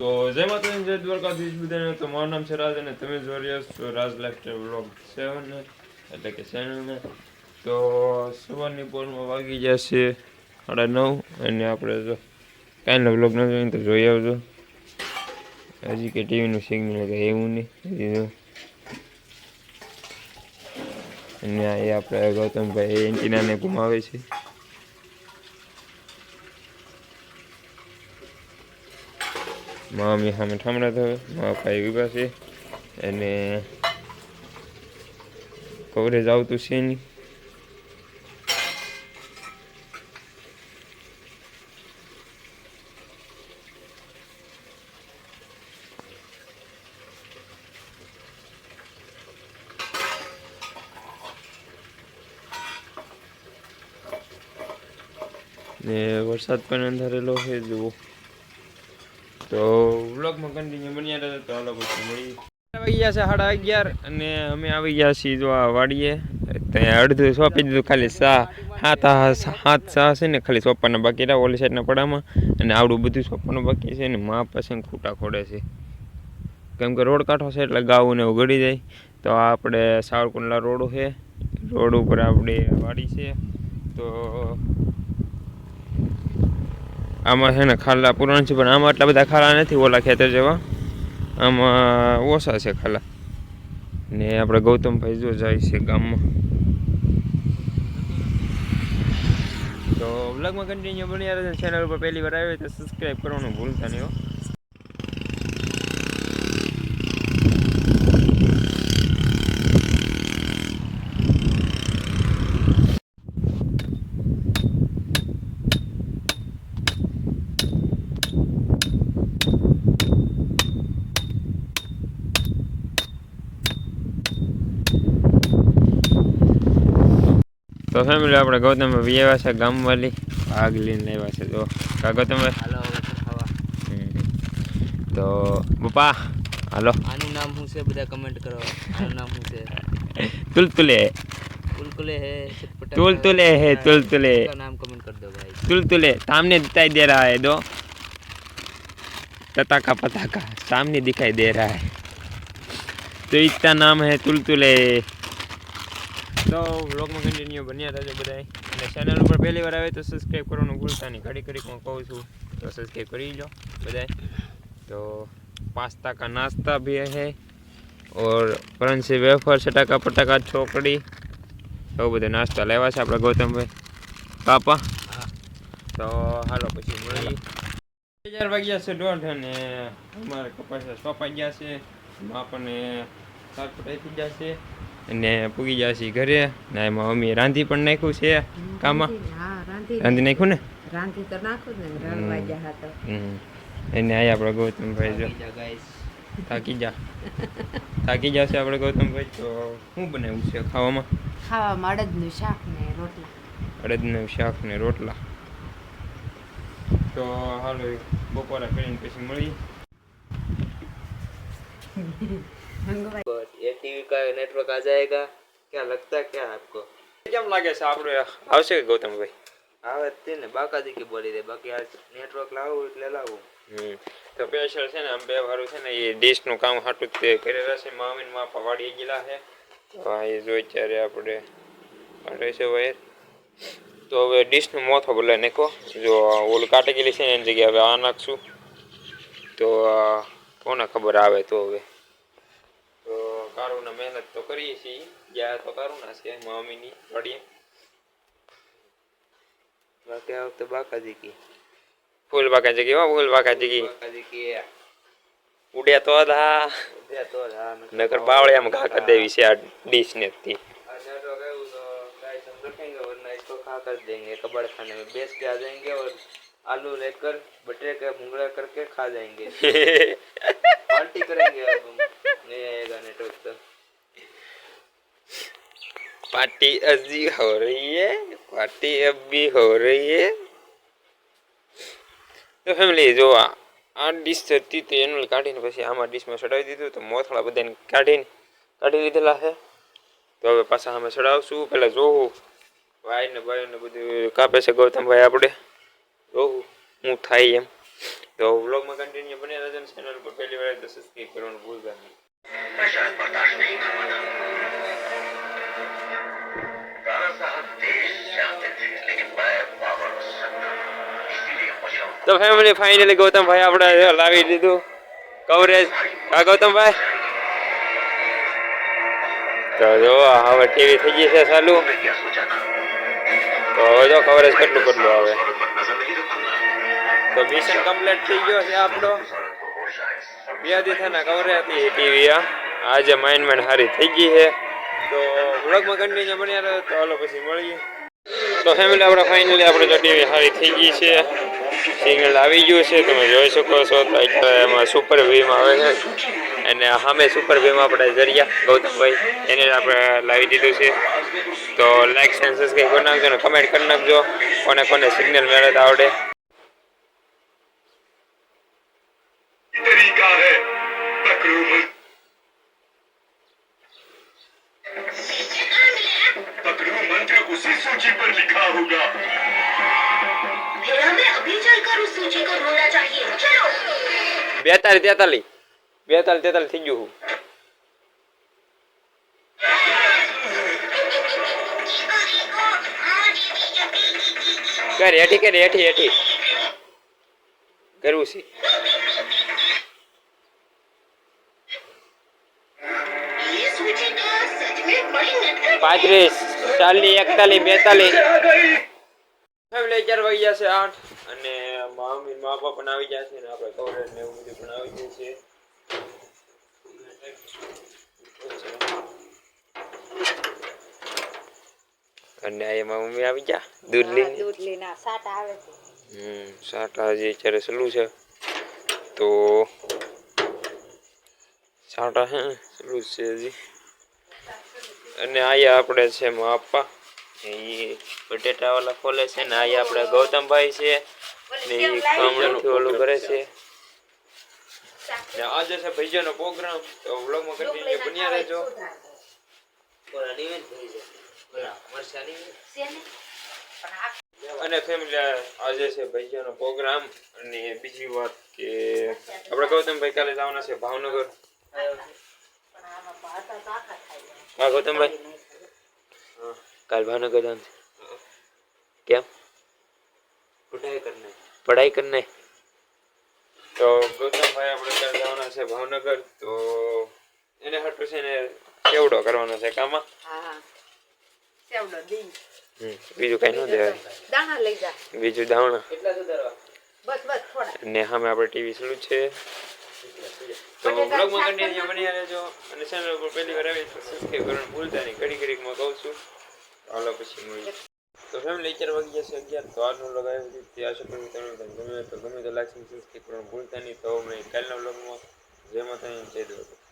તો જય માતાજી જય દ્વારકાધીશ બધાને. તો મારું નામ છે રાજ અને તમે જોઈ રહ્યા છો રાજ લાઈફસ્ટાઈલ વ્લોગ 7 એટલે કે ચેનલને. તો સવારની પોરમાં વાગી જશે 9:30 અને આપણે જો કાંઈનો વ્લોગ ન જોઈને તો જોઈ આવજો. હજી કે ટીવીનું સિગ્નલ કંઈ એવું નહીં. અને એ આપણે ગૌતમભાઈ એન્ટીનાને ઘુમાવે છે. મમ્મી સામે ઠામડા થવે મારા ભાઈ વિભા છે અને કવરેજ આવતું છે નહીં. ને વરસાદ પણ અંધારેલો છે જુઓ. તો વ્લોગમાં કન્ટિન્યુ બન્યા રહે તો હાલો પછી મળી. આવી ગયા છે 11:30 અને અમે આવી ગયા છીએ જો આ વાડીએ. ત્યાં અડધું સોંપી દીધું, ખાલી સાત છે ને ખાલી સોંપવાના બાકી રહ્યા ઓલી સાઈડના પડામાં. અને આવડું બધું સોંપવાનું બાકી છે ને મા પાસે ખૂટા ખોડે છે કેમ કે રોડ કાંઠો છે એટલે ગાવું ને ઉગડી જાય. તો આ આપણે સાવરકુંડલા રોડ છે, રોડ ઉપર આપણી વાડી છે. તો આમાં છે ને ખાલા પુરાણ છે પણ આમાં એટલા બધા ખાલા નથી ઓલા ખેતર જેવા, આમાં ઓછા છે ખાલા. ને આપણે ગૌતમભાઈ જો જાય છે ગામમાં. તો વ્લોગમાં કન્ટિન્યુ બન્યા રહેશે. ચેનલ ઉપર પહેલી વાર આવ્યો તો સબસ્ક્રાઈબ કરવાનું ભૂલતા નહીં હો. તો ફેમિલી આપણે ગૌતમ આવ્યા છે ગામવાળી ભાગ લઈને આવ્યા છે. જો કા ગૌતમ તો પપ્પા હાલો. આનું નામ શું છે બધા કમેન્ટ કરો. આનું નામ શું છે? तुलतुले तुलतुले है तुलतुले है तुलतुले का नाम कमेंट कर दो भाई. तुलतुले सामने दिखाई दे रहा है दो पताका पताका सामने दिखाई दे रहा है तो इसका नाम है तुलतुले. तो व्लॉग में कंटिन्यू बनिया रहજો બધાય. અને ચેનલ ઉપર પહેલી વાર આવે તો સબસ્ક્રાઇબ કરવાનું ભૂલતા નહીં. ઘડી ઘડી હું કહું છું તો સબસ્ક્રાઇબ કરી લો બધાય. तो पास्ता का नाश्ता भी है और क्रंची वेफर चटाका पटाका छोकड़ी सब बधे नाश्ता लेवा छे आपणे गौतमभाई पापा. तो हालो पछी मळी. 4 वाग्या छे दौड़ ने अमारे कपास सोंपाई गया छे. आपणे શાક પટાઈ થઈ જશે અને પૂગી જશે ઘરે. ને એમાં મમ્મી રાંધી પણ નાખ્યું છે કામાં. રાંધી નાખ્યું ને? રાંધી તો નાખું ને રણવા ગયા તો. એને આયા આપણે ગૌતમભાઈ જો થાકી જશે આપણે ગૌતમભાઈ. તો શું બનાવ્યું છે ખાવામાં? ખાવામાં અડદનું શાક ને રોટલા. અડદનું શાક ને રોટલા. તો હાલો બપોરે કરીને પછી મળી. ये टीवी का नेटवर्क आ जाएगा क्या लगता है क्या आपको? કેમ લાગે છે આપણે આવશે ગૌતમભાઈ? આવે તે ને બાકાજી કે બોલી દે બાકી આ નેટવર્ક લાવું એટલે લાવું. તો સ્પેશિયલ છે ને આમ બે વાળું છે ને એ ડીશનું કામ હાટું તે કરેલા છે. મામીન માં પવાડી ગયેલા છે. તો આ એ જોઈ ત્યારે આપણે કાઢે છે વાયર. તો હવે ડીશનું મોથો બોલાવી નાખો. જો ઓલું કાઢી ગયેલી છે ને એની જગ્યાએ હવે આ નાખશું તો કોને ખબર આવે. તો હવે તો કારુના મહેનત તો કરીએ છીએ. ગયા તો કારુના છે મામીની વાડીએ. बाकी आ वक्त बाकाजी की ફૂલ બાકા જગી હો ફૂલ બાકા જગી बाकाजी की ઉડ્યા તો હતા दे तो हाँ નકર બાવળિયામાં ઘા કરી દેવી છે આ ડીશ ને થી. नेटवर्क है तो गाइस हम रखेंगे वरना इसको खा कर देंगे. कबाड़ खाने में बेच के आ जाएंगे और आलू लेकर बटे के भुंगड़ा करके खा जाएंगे. पार्टी करेंगे अब हम. नहीं आएगा नेटवर्क तो पार्टी अजी हो रही है. पार्टी अब भी हो रही है. તો ફેમિલી જો આ ડીશ હતી તો એનું કાઢીને પછી આમાં ડીશમાં ચડાવી દીધું. તો મોથળા બધાને કાઢી લીધેલા છે. તો હવે પાછા અમે ચડાવશું. પહેલાં જોવું વાયને બાયને બધું કાપે છે ગૌતમભાઈ. આપણે જોવું હું થાય એમ. તો વ્લોગમાં કન્ટિન્યુ બની રહેજો. ચેનલ પર પહેલી વાર આવે તો સબસ્ક્રાઇબ કરવાનું ભૂલતા નહીં. તો ફેમિલી ફાઇનલી ગૌતમભાઈ આપણે લાવી દીધું કવરેજ. હા ગૌતમભાઈ, તો જો હવે ટીવી થઈ ગઈ છે ચાલુ. તો હવે જો કવરેજ કેટલું આવે. તો મિશન કમ્પ્લીટ થઈ ગયો છે આપણો. 2 દિવસના કવરેજ હતી ટીવી. આજે માઇન્ડ સારી થઈ ગઈ છે. તો વ્લોગમાં કન્ટિન્યુ બન્યા રહો. તો હાલો પછી મળીએ. તો ફેમિલી આપણે ફાઇનલી આપણે જો ટીવી સારી થઈ ગઈ છે. સિગ્નલ આવી ગયું છે, તમે જોઈ શકો છો. તો અત્યારે એમાં સુપર વીમ આવે છે અને સામે સુપર વીમ આપણે જરિયા ગૌતમભાઈ એને આપણે લાવી દીધું છે. તો લાઈક એન્ડ સબસ્ક્રાઈબ કરી નાખજો અને કમેન્ટ કરી નાખજો કોને કોને સિગ્નલ મેળવતા આવડે. उसी सूची पर लिखा होगा फिर हमें अभी चलकर उस सूची को ढूंढना चाहिए चलो 42 43 થઈ ગયું. કરે હેઠી કરવું છે. ये सूची तो सच में बड़ी नटखट 35 40 41 42 ફેમિલી 4 વાગ્યા છે 8 અને મમ્મી મા બાપા પણ આવી ગયા છે ને આપણે કવરેજ ને એવું બધું પણ આવી ગયું છે. અને એમાં મમ્મી આવી ગયા દૂધ લઈને સાટા આવે છે. સાટા હજી અત્યારે સલું છે. તો સાટા હે સલું છે હજી. અને અહીંયા આપણે છે માપા એ બટેટા વાળા ખોલે છે ને અહીંયા આપણે ગૌતમભાઈ છે ને એ કામણથી ઓલું કરે છે. ને આજે છે ભાઈજાનો પ્રોગ્રામ. તો વ્લોગમાં કન્ટિન્યુ બન્યા રહેજો. અને ફેમિલી આજે છે ભાઈજાનો પ્રોગ્રામ. અને બીજી વાત કે આપણે ગૌતમભાઈ કાલે જવાના છે ભાવનગર. હા ગૌતમભાઈ કાલ ભાવનગર જવાનું છે. કેમ? પढ़ाई करने. તો ગૌતમભાઈ આપણે કાલે જવાના છે ભાવનગર. તો એને હાટું છે ને કેવડો કરવાનો છે કામમાં. બીજું કઈ ન દેવાય. દાણા લઈ જા. બીજું દાણા બસ થોડા. ને સામે આપણે ટીવી ચાલુ છે. તો બ્લોગમાં કન્ટિન્યુ બન્યા રહેજો અને ચેનલ ઉપર પહેલી વાર આવી તો સબસ્ક્રાઇબ કરવાનું ભૂલતા નહીં. ઘડીમાં કહું છું. હાલો પછી મળીએ. તો ફેમિલી 4 વાગ્યા છે 11. તો આજનો વ્લોગ આવ્યો છે તે આશા કરું તમને ગમે તો લાઈક સબસ્ક્રાઇબ કરવાનું ભૂલતા નહીં. તો મેં કાલના વ્લોગમાં જય માતાજી જય દ્વારકા.